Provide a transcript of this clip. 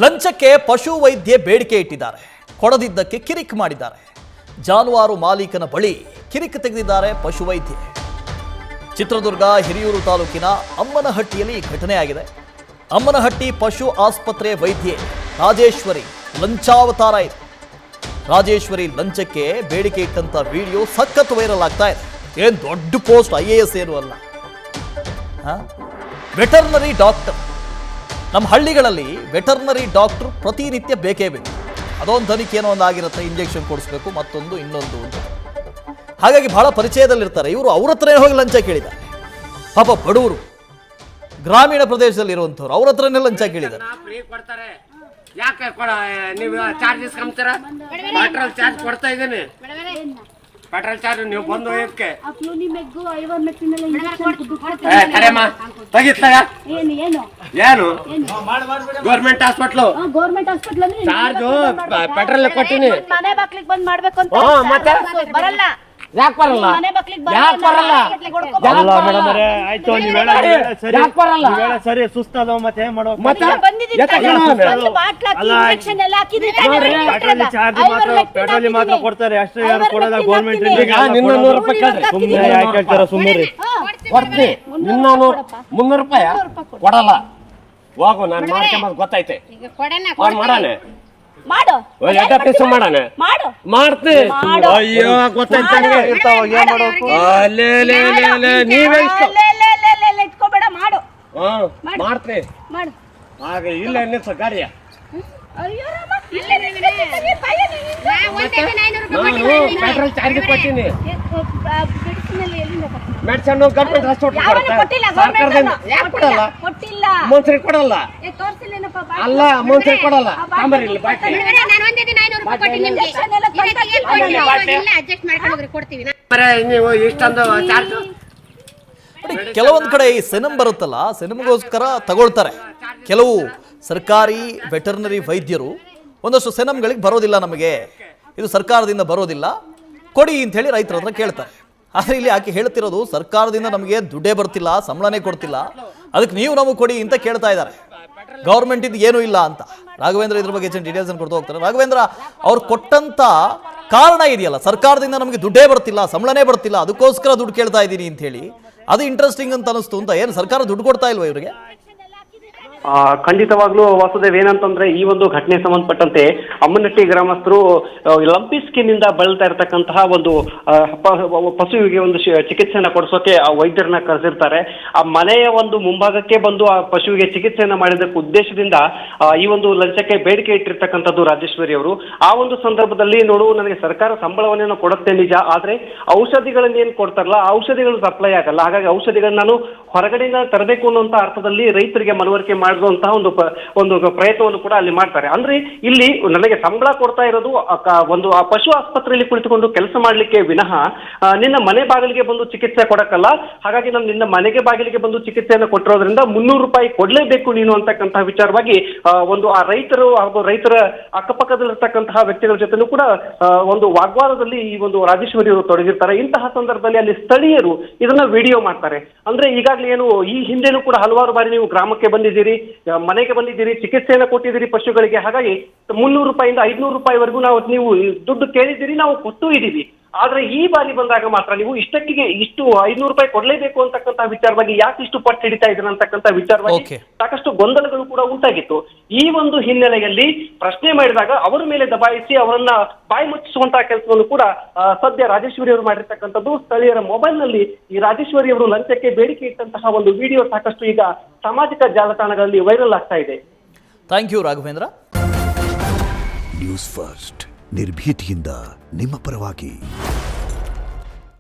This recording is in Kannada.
ಲಂಚಕ್ಕೆ ಪಶು ವೈದ್ಯೆ ಬೇಡಿಕೆ ಇಟ್ಟಿದ್ದಾರೆ. ಕೊಡದಿದ್ದಕ್ಕೆ ಕಿರಿಕ್ ಮಾಡಿದ್ದಾರೆ. ಜಾನುವಾರು ಮಾಲೀಕನ ಬಳಿ ಕಿರಿಕ್ ತೆಗೆದಿದ್ದಾರೆ ಪಶು ವೈದ್ಯೆ. ಚಿತ್ರದುರ್ಗ ಹಿರಿಯೂರು ತಾಲೂಕಿನ ಅಮ್ಮನಹಟ್ಟಿಯಲ್ಲಿ ಘಟನೆ ಆಗಿದೆ. ಅಮ್ಮನಹಟ್ಟಿ ಪಶು ಆಸ್ಪತ್ರೆ ವೈದ್ಯೆ ರಾಜೇಶ್ವರಿ ಲಂಚಾವತಾರ ಇದೆ. ರಾಜೇಶ್ವರಿ ಲಂಚಕ್ಕೆ ಬೇಡಿಕೆ ಇಟ್ಟಂತ ವಿಡಿಯೋ ಸಖತ್ ವೈರಲ್ ಆಗ್ತಾ ಇದೆ. ಏನ್ ದೊಡ್ಡ ಪೋಸ್ಟ್, IAS ಏನು ಅಲ್ಲ. ವೆಟರ್ನರಿ ಡಾಕ್ಟರ್, ನಮ್ಮ ಹಳ್ಳಿಗಳಲ್ಲಿ ವೆಟರ್ನರಿ ಡಾಕ್ಟರ್ ಪ್ರತಿನಿತ್ಯ ಬೇಕೇ ಬೇಕು. ಅದೊಂದು ದನಿಕೆ ಏನೋ ಒಂದು ಆಗಿರುತ್ತೆ, ಇಂಜೆಕ್ಷನ್ ಕೊಡಿಸ್ಬೇಕು, ಮತ್ತೊಂದು ಇನ್ನೊಂದು ಅಂತ. ಹಾಗಾಗಿ ಬಹಳ ಪರಿಚಯದಲ್ಲಿರ್ತಾರೆ ಇವರು. ಅವ್ರ ಹತ್ರನೇ ಹೋಗಿ ಲಂಚ ಕೇಳಿದ್ದಾರೆ. ಪಾಪ ಬಡವರು, ಗ್ರಾಮೀಣ ಪ್ರದೇಶದಲ್ಲಿ ಇರುವಂಥವ್ರು ಅವ್ರ ಹತ್ರನೇ ಲಂಚ ಕೇಳಿದ್ದಾರೆ. ಯಾಕೆ ನೀವು ಚಾರ್ಜ್ ಇಸ್ಕೊಂತೀರಾ? ಪೆಟ್ರೋಲ್ ಚಾರ್ಜ್ ಕೊಡ್ತಾ ಇದ್ದೀನಿ. ಪೆಟ್ರೋಲ್ ಚಾರ್ಜ್ ನೀವು ಬಂದು ಹೋಗಕ್ಕೆ ಏನು ಗೌರ್ಮೆಂಟ್ ಹಾಸ್ಪಿಟ್ಲು ಚಾರ್ಜ್ ಪೆಟ್ರೋಲ್ ಕೊಟ್ಟಿನಿ. ಮತ್ತೆ ಯಾಕೆ ಬರಲ್ಲ? ಯಾಕೆ ಬರಲ್ಲ? ಆಯ್ತು, ಸರಿ ಸುಸ್ತಾದ ಮತ್ತೆ ಪೆಟ್ರೋಲ್ ಮಾತ್ರ ಕೊಡ್ತಾರೆ ಅಷ್ಟೇ, ಯಾರು ಕೊಡಲ್ಲ ಗೌರ್ಮೆಂಟ್. ನಿನ್ನ 100 ರೂಪಾಯಿ ಸುಮ್ಮನೆ ಯಾಕೆ ಹೇಳ್ತಾರ? ಸುಮ್ಮನೆ ಕೊಡ್ತೀನಿ. ನಿನ್ನ 300 ರೂಪಾಯಿ ಕೊಡಲ್ಲ. ಹೋಗು, ನಾನು ಮಾಡ್ಕೊಂಬಂದು ಗೊತ್ತೈತೆ. ಮಾಡೋಣ ಮಾಡ್ತೀನಿ. ಅಯ್ಯೋ ಗೊತ್ತಾಯ್ತು. ನೀವೇ ಮಾಡ್ತೀನಿ. ಆಗ ಇಲ್ಲ ನಿಲ್ಸ ಗಾಡಿಯ. ಪೆಟ್ರೋಲ್ ಚಾರ್ಜ್ ಕೊಡ್ತೀನಿ. ಮೆಡಿಸನ್ ಗೌರ್ಮೆಂಟ್ ಹಾಸ್ಪಿಟಲ್ ಮನ್ಸರಿಗೆ ಕೊಡಲ್ಲ. ಅಲ್ಲ ಮನ್ಸರಿಗೆ ಕೊಡಲ್ಲ. ನೀವು ಇಷ್ಟೊಂದು ಚಾರ್ಜ್ ಕೆಲವೊಂದು ಕಡೆ ಈ ಸೆನಮ್ ಬರುತ್ತಲ್ಲ, ಸೆನಮ್ಗೋಸ್ಕರ ತಗೊಳ್ತಾರೆ. ಕೆಲವು ಸರ್ಕಾರಿ ವೆಟರ್ನರಿ ವೈದ್ಯರು ಒಂದಷ್ಟು ಸೆನಮ್ಗಳಿಗೆ ಬರೋದಿಲ್ಲ, ನಮಗೆ ಇದು ಸರ್ಕಾರದಿಂದ ಬರೋದಿಲ್ಲ, ಕೊಡಿ ಅಂತ ಹೇಳಿ ರೈತರ ಹತ್ರ ಕೇಳ್ತಾರೆ. ಆದರೆ ಇಲ್ಲಿ ಆಕೆ ಹೇಳ್ತಿರೋದು ಸರ್ಕಾರದಿಂದ ನಮಗೆ ದುಡ್ಡೇ ಬರ್ತಿಲ್ಲ, ಸಂಬಳನೇ ಕೊಡ್ತಿಲ್ಲ, ಅದಕ್ಕೆ ನೀವು ನಮಗೆ ಕೊಡಿ ಅಂತ ಕೇಳ್ತಾ ಇದ್ದಾರೆ. ಗೌರ್ಮೆಂಟ್ ಇದು ಏನೂ ಇಲ್ಲ ಅಂತ. ರಾಘವೇಂದ್ರ ಇದ್ರ ಬಗ್ಗೆ ಹೆಚ್ಚಿನ ಡೀಟೇಲ್ಸ್ ಅನ್ನು ಕೊಡ್ತಾ ಹೋಗ್ತಾರೆ. ರಾಘವೇಂದ್ರ, ಅವ್ರು ಕೊಟ್ಟಂತ ಕಾರಣ ಇದೆಯಲ್ಲ, ಸರ್ಕಾರದಿಂದ ನಮಗೆ ದುಡ್ಡೇ ಬರ್ತಿಲ್ಲ, ಸಂಬಳನೇ ಬರ್ತಿಲ್ಲ, ಅದಕ್ಕೋಸ್ಕರ ದುಡ್ಡು ಕೇಳ್ತಾ ಇದ್ದೀನಿ ಅಂತ ಹೇಳಿ, ಅದು ಇಂಟ್ರೆಸ್ಟಿಂಗ್ ಅಂತ ಅನಿಸ್ತು ಅಂತ. ಏನು ಸರ್ಕಾರ ದುಡ್ಡು ಕೊಡ್ತಾ ಇಲ್ವಾ ಇವರಿಗೆ? ಖಂಡಿತವಾಗ್ಲೂ ವಾಸುದೇವ್, ಏನಂತಂದ್ರೆ ಈ ಒಂದು ಘಟನೆಗೆ ಸಂಬಂಧಪಟ್ಟಂತೆ ಅಮ್ಮನಹಟ್ಟಿ ಗ್ರಾಮಸ್ಥರು ಲಂಪಿ ಸ್ಕಿನ್ ಇಂದ ಬಳಲ್ತಾ ಇರತಕ್ಕಂತಹ ಒಂದು ಪಶುವಿಗೆ ಒಂದು ಚಿಕಿತ್ಸೆಯನ್ನ ಕೊಡಿಸೋಕೆ ಆ ವೈದ್ಯರನ್ನ ಕರೆಸಿರ್ತಾರೆ. ಆ ಮನೆಯ ಒಂದು ಮುಂಭಾಗಕ್ಕೆ ಬಂದು ಆ ಪಶುವಿಗೆ ಚಿಕಿತ್ಸೆಯನ್ನ ಮಾಡಿದಕ್ಕೆ ಉದ್ದೇಶದಿಂದ ಈ ಒಂದು ಲಂಚಕ್ಕೆ ಬೇಡಿಕೆ ಇಟ್ಟಿರ್ತಕ್ಕಂಥದ್ದು ರಾಜೇಶ್ವರಿ ಅವರು. ಆ ಒಂದು ಸಂದರ್ಭದಲ್ಲಿ ನೋಡು, ನನಗೆ ಸರ್ಕಾರ ಸಂಬಳವನ್ನೇನೋ ಕೊಡುತ್ತೆ ನಿಜ, ಆದ್ರೆ ಔಷಧಿಗಳನ್ನ ಏನ್ ಕೊಡ್ತಾರಲ್ಲ, ಔಷಧಿಗಳು ಸಪ್ಲೈ ಆಗಲ್ಲ. ಹಾಗಾಗಿ ಔಷಧಿಗಳನ್ನ ನಾನು ಹೊರಗಡೆಯಿಂದ ತರಬೇಕು ಅನ್ನುವಂತ ಅರ್ಥದಲ್ಲಿ ರೈತರಿಗೆ ಮನವರಿಕೆ ಮಾಡಿರುವಂತಹ ಒಂದು ಪ್ರಯತ್ನವನ್ನು ಕೂಡ ಅಲ್ಲಿ ಮಾಡ್ತಾರೆ. ಅಂದ್ರೆ ಇಲ್ಲಿ ನನಗೆ ಸಂಬಳ ಕೊಡ್ತಾ ಇರೋದು ಒಂದು ಆ ಪಶು ಆಸ್ಪತ್ರೆಯಲ್ಲಿ ಕುಳಿತುಕೊಂಡು ಕೆಲಸ ಮಾಡ್ಲಿಕ್ಕೆ ವಿನಃ ನಿನ್ನ ಮನೆ ಬಾಗಿಲಿಗೆ ಬಂದು ಚಿಕಿತ್ಸೆ ಕೊಡಕ್ಕಲ್ಲ. ಹಾಗಾಗಿ ನಾನು ನಿನ್ನ ಮನೆಗೆ ಬಾಗಿಲಿಗೆ ಬಂದು ಚಿಕಿತ್ಸೆಯನ್ನು ಕೊಟ್ಟಿರೋದ್ರಿಂದ 300 ರೂಪಾಯಿ ಕೊಡ್ಲೇಬೇಕು ನೀನು ಅಂತಕ್ಕಂತಹ ವಿಚಾರವಾಗಿ ಒಂದು ಆ ರೈತರು ಹಾಗೂ ರೈತರ ಅಕ್ಕಪಕ್ಕದಲ್ಲಿರ್ತಕ್ಕಂತಹ ವ್ಯಕ್ತಿಗಳ ಜೊತೆನೂ ಕೂಡ ಒಂದು ವಾಗ್ವಾದದಲ್ಲಿ ಈ ಒಂದು ರಾಜೇಶ್ವರಿ ಅವರು ತೊಡಗಿರ್ತಾರೆ. ಇಂತಹ ಸಂದರ್ಭದಲ್ಲಿ ಅಲ್ಲಿ ಸ್ಥಳೀಯರು ಇದನ್ನ ವಿಡಿಯೋ ಮಾಡ್ತಾರೆ. ಅಂದ್ರೆ ಈಗಾಗಲೇ ಏನು ಈ ಹಿಂದೆನೂ ಕೂಡ ಹಲವಾರು ಬಾರಿ ನೀವು ಗ್ರಾಮಕ್ಕೆ ಬಂದಿದ್ದೀರಿ, ಮನೆಗೆ ಬಂದಿದ್ದೀರಿ, ಚಿಕಿತ್ಸೆಯನ್ನು ಕೊಟ್ಟಿದ್ದೀರಿ ಪಶುಗಳಿಗೆ. ಹಾಗಾಗಿ 300 ರೂಪಾಯಿಂದ 500 ರೂಪಾಯಿವರೆಗೂ ನೀವು ದುಡ್ಡು ಕೇಳಿದ್ದೀರಿ, ನಾವು ಕೊಟ್ಟು ಇದ್ದೀವಿ. ಆದ್ರೆ ಈ ಬಾರಿ ಬಂದಾಗ ಮಾತ್ರ ನೀವು ಇಷ್ಟಕ್ಕಿಗೆ ಇಷ್ಟು 500 ರೂಪಾಯಿ ಕೊಡ್ಲೇಬೇಕು ಅಂತಕ್ಕಂಥ ವಿಚಾರವಾಗಿ ಯಾಕೆ ಇಷ್ಟು ಪಟ್ಟು ಹಿಡಿತಾ ಇದ್ರ ಅಂತಕ್ಕಂಥ ವಿಚಾರವಾಗಿ ಸಾಕಷ್ಟು ಗೊಂದಲಗಳು ಕೂಡ ಉಂಟಾಗಿತ್ತು. ಈ ಒಂದು ಹಿನ್ನೆಲೆಯಲ್ಲಿ ಪ್ರಶ್ನೆ ಮಾಡಿದಾಗ ಅವರ ಮೇಲೆ ದಬಾಯಿಸಿ ಅವರನ್ನ ಬಾಯಿ ಮುಚ್ಚಿಸುವಂತಹ ಕೆಲಸವನ್ನು ಕೂಡ ಸದ್ಯ ರಾಜೇಶ್ವರಿ ಅವರು ಮಾಡಿರ್ತಕ್ಕಂಥದ್ದು. ಸ್ಥಳೀಯರ ಮೊಬೈಲ್ ನಲ್ಲಿ ಈ ರಾಜೇಶ್ವರಿ ಅವರು ಲಂಚಕ್ಕೆ ಬೇಡಿಕೆ ಇಟ್ಟಂತಹ ಒಂದು ವಿಡಿಯೋ ಸಾಕಷ್ಟು ಈಗ ಸಾಮಾಜಿಕ ಜಾಲತಾಣಗಳಲ್ಲಿ ವೈರಲ್ ಆಗ್ತಾ ಇದೆ. Thank you Raghavendra. News first, ನಿರ್ಭೀತಿಯಿಂದ ನಿಮ್ಮ ಪರವಾಗಿ.